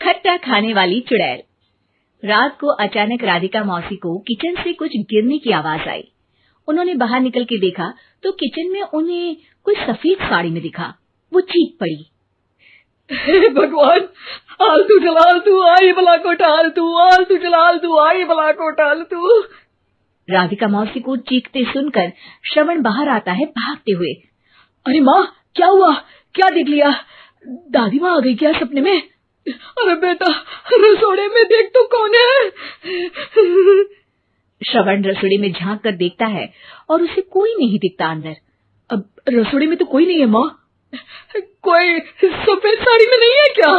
खट्टा खाने वाली चुड़ैल। रात को अचानक राधिका मौसी को किचन से कुछ गिरने की आवाज आई। उन्होंने बाहर निकल के देखा तो किचन में उन्हें कोई सफेद साड़ी में दिखा। वो चीख पड़ी, हे भगवान, आलतू जलालतू आई भला को टालतू, आलतू जलालतू आई भला को टालतू। राधिका मौसी को चीखते सुनकर श्रवण बाहर आता है भागते हुए। अरे माँ, क्या हुआ? क्या देख लिया? दादी माँ आ गई क्या सपने में? अरे बेटा, रसोड़े में देख तो कौन है? श्रवण रसोड़े में झांक कर देखता है और उसे कोई नहीं दिखता अंदर। अब रसोड़े में तो कोई नहीं है माँ। कोई सफेद साड़ी में नहीं है क्या?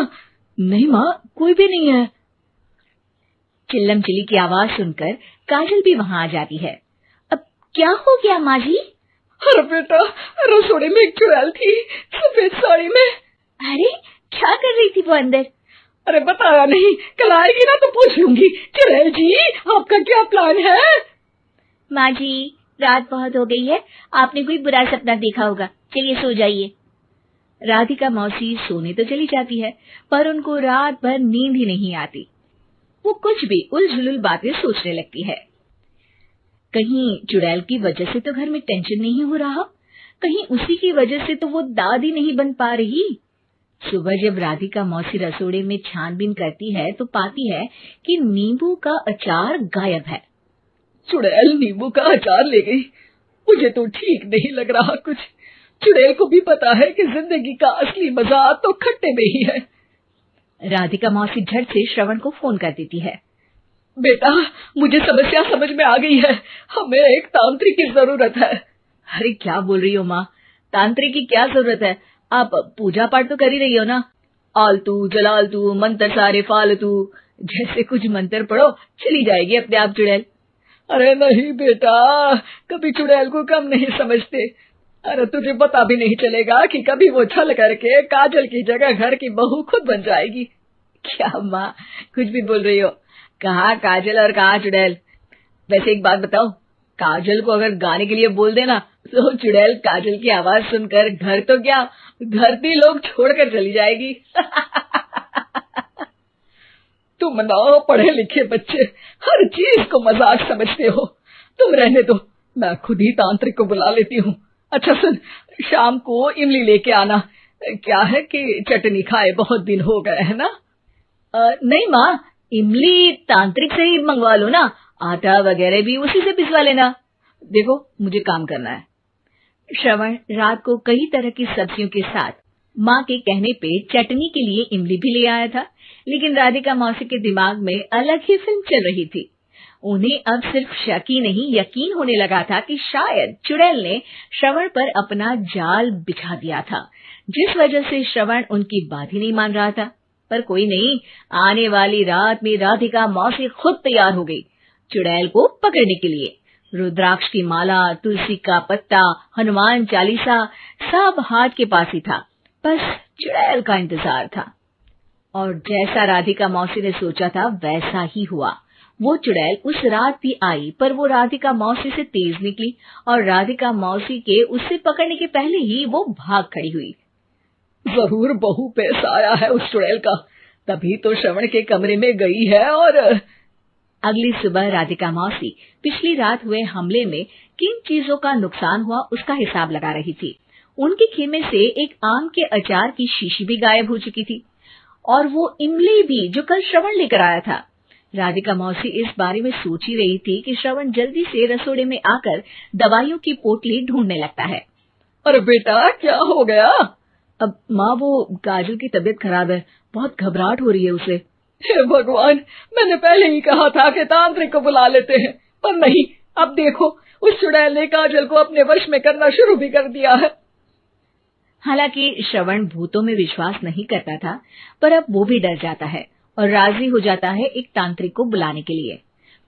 नहीं माँ, कोई भी नहीं है। चिल्लम चिल्ली की आवाज सुनकर काजल भी वहां आ जाती है। अब क्या हो गया माँ जी? अरे बेटा, रसोड़े में एक चुड़ैल थी सफेद साड़ी में। अरे क्या कर रही थी वो अंदर? अरे बताया नहीं, कल आएगी ना तो पूछ लूंगी। चुड़ैल जी, आपका क्या प्लान है? माँ जी, रात बहुत हो गई है, आपने कोई बुरा सपना देखा होगा, चलिए सो जाइए। राधिका मौसी सोने तो चली जाती है पर उनको रात भर नींद ही नहीं आती। वो कुछ भी उलझुल बातें सोचने लगती है। कहीं चुड़ैल की वजह से तो घर में टेंशन नहीं हो रहा, कहीं उसी की वजह से तो वो दादी नहीं बन पा रही। सुबह जब राधिका मौसी रसोड़े में छानबीन करती है तो पाती है कि नींबू का अचार गायब है। चुड़ैल नींबू का अचार ले गई, मुझे तो ठीक नहीं लग रहा कुछ। चुड़ैल को भी पता है कि जिंदगी का असली मजा तो खट्टे में ही है। राधिका मौसी झट से श्रवण को फोन कर देती है। बेटा, मुझे समस्या समझ में आ गई है, हमें एक तांत्रिक की जरूरत है। अरे क्या बोल रही हो माँ, तांत्रिक की क्या जरूरत है? आप पूजा पाठ तो कर ही रही हो ना। आलतू जलालतू मंत्र सारे फालतू जैसे कुछ मंत्र पढ़ो, चली जाएगी अपने आप चुड़ैल। अरे नहीं बेटा, कभी चुड़ैल को कम नहीं समझते। अरे तुझे पता भी नहीं चलेगा कि कभी वो छल करके काजल की जगह घर की बहू खुद बन जाएगी। क्या माँ, कुछ भी बोल रही हो? कहाँ काजल और कहाँ चुड़ैल? वैसे एक बात बताओ, काजल को अगर गाने के लिए बोल देना तो चुड़ैल काजल की आवाज सुनकर घर तो क्या धरती लोग छोड़कर चली जाएगी। तुम ना पढ़े लिखे बच्चे हर चीज को मजाक समझते हो। तुम रहने दो, मैं खुद ही तांत्रिक को बुला लेती हूँ। अच्छा सुन, शाम को इमली लेके आना। क्या है कि चटनी खाए बहुत दिन हो गए है ना। नहीं माँ, इमली तांत्रिक से ही मंगवा लो ना, आटा वगैरह भी उसी से पिसवा लेना। देखो मुझे काम करना है। श्रवण रात को कई तरह की सब्जियों के साथ माँ के कहने पे चटनी के लिए इमली भी ले आया था, लेकिन राधिका मौसी के दिमाग में अलग ही फिल्म चल रही थी। उन्हें अब सिर्फ शक ही नहीं यकीन होने लगा था कि शायद चुड़ैल ने श्रवण पर अपना जाल बिछा दिया था, जिस वजह से श्रवण उनकी बात ही नहीं मान रहा था। पर कोई नहीं, आने वाली रात में राधिका मौसी खुद तैयार हो गई चुड़ैल को पकड़ने के लिए। रुद्राक्ष की माला, तुलसी का पत्ता, हनुमान चालीसा सब हाथ के पास ही था, बस चुड़ैल का इंतजार था। और जैसा राधिका मौसी ने सोचा था वैसा ही हुआ। वो चुड़ैल उस रात भी आई, पर वो राधिका मौसी से तेज निकली और राधिका मौसी के उसे पकड़ने के पहले ही वो भाग खड़ी हुई। जरूर बहू पे साया है उस चुड़ैल का, तभी तो श्रवण के कमरे में गई है। और अगली सुबह राधिका मौसी पिछली रात हुए हमले में किन चीजों का नुकसान हुआ उसका हिसाब लगा रही थी। उनके खेमे से एक आम के अचार की शीशी भी गायब हो चुकी थी और वो इमली भी जो कल श्रवण लेकर आया था। राधिका मौसी इस बारे में सोच ही रही थी कि श्रवण जल्दी से रसोड़े में आकर दवाइयों की पोटली ढूंढने लगता है। अरे बेटा, क्या हो गया? अब माँ, वो काजल की तबीयत खराब है, बहुत घबराहट हो रही है उसे। हे भगवान, मैंने पहले ही कहा था कि तांत्रिक को बुला लेते हैं, पर नहीं। अब देखो, उस चुड़ैल ने काजल को अपने वश में करना शुरू भी कर दिया है। हालांकि श्रवण भूतों में विश्वास नहीं करता था, पर अब वो भी डर जाता है और राजी हो जाता है एक तांत्रिक को बुलाने के लिए।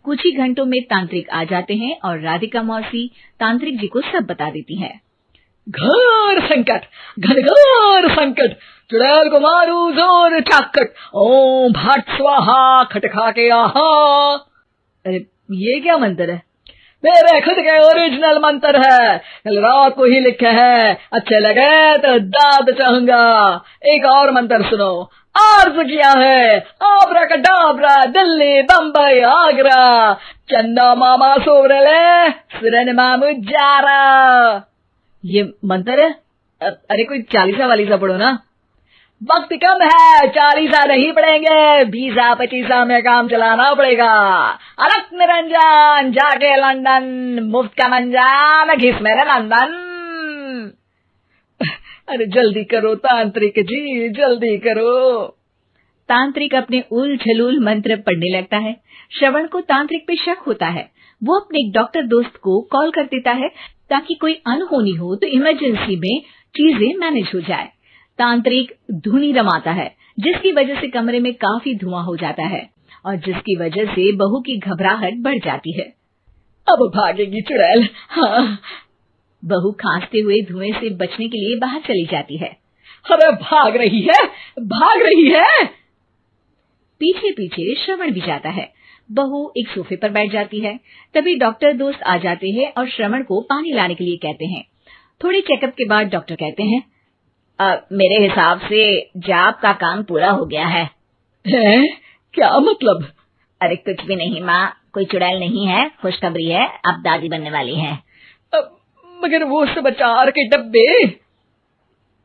कुछ ही घंटों में तांत्रिक आ जाते हैं और राधिका मौसी तांत्रिक जी को सब बता देती है। घोर संकट, घनघोर संकट, चुड़ैल को मारू जोर चाकट, ओम भट स्वाहा खटखा के आहा। अरे ये क्या मंत्र है? मेरे खुद के ओरिजिनल मंत्र है, कल रात को ही लिखे हैं। अच्छे लगे तो दाद चाहूंगा। एक और मंत्र सुनो, अर्ज किया है, आब्राकडाब्रा, दिल्ली, बम्बई, आगरा, चंदा मामा सोवरले, सुरन मामू जारा। ये मंत्र है? अरे कोई चालीसा वालीसा पढ़ो ना। वक्त कम है, 40 नहीं पड़ेंगे, 20-25 में काम चलाना पड़ेगा। अलक निरंजन जाके लंदन, मुफ्त का मंजान घिस मेरे नंदन। अरे जल्दी करो तांत्रिक जी, जल्दी करो। तांत्रिक अपने उल झलूल मंत्र पढ़ने लगता है। श्रवण को तांत्रिक पे शक होता है। वो अपने एक डॉक्टर दोस्त को कॉल कर देता है ताकि कोई अनहोनी हो तो इमरजेंसी में चीजें मैनेज हो जाए। तांत्रिक धुनी रमाता है, जिसकी वजह से कमरे में काफी धुआं हो जाता है और जिसकी वजह से बहू की घबराहट बढ़ जाती है। अब भागेगी चुड़ैल। हाँ। बहू खांसते हुए धुएं से बचने के लिए बाहर चली जाती है। अरे भाग रही है, भाग रही है। पीछे पीछे श्रवण भी जाता है। बहू एक सोफे पर बैठ जाती है। तभी डॉक्टर दोस्त आ जाते हैं और श्रवण को पानी लाने के लिए कहते हैं। थोड़े चेकअप के बाद डॉक्टर कहते हैं, मेरे हिसाब से जाप का काम पूरा हो गया है। क्या मतलब? अरे कुछ भी नहीं माँ, कोई चुड़ैल नहीं है, खुशखबरी है, अब दादी बनने वाली है। मगर वो सब अचार के डब्बे।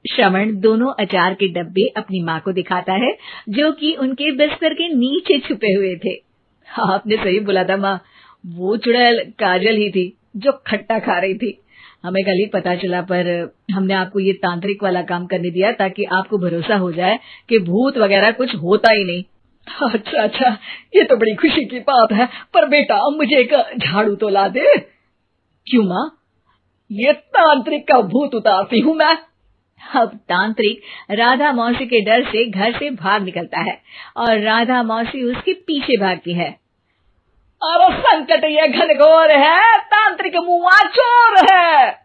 श्रवण दोनों अचार के डब्बे अपनी माँ को दिखाता है, जो कि उनके बिस्तर के नीचे छुपे हुए थे। आपने सही बोला था माँ, वो चुड़ैल काजल ही थी जो खट्टा खा रही थी। हमें कल ही पता चला, पर हमने आपको ये तांत्रिक वाला काम करने दिया ताकि आपको भरोसा हो जाए कि भूत वगैरह कुछ होता ही नहीं। अच्छा अच्छा, ये तो बड़ी खुशी की बात है। पर बेटा मुझे एक झाड़ू तो ला दे। क्यों माँ? ये तांत्रिक का भूत उतारती हूँ मैं। अब तांत्रिक राधा मौसी के डर से घर से भाग निकलता है और राधा मौसी उसके पीछे भागती है। अरे संकट ये घनघोर है, तांत्रिक मुआ चोर है।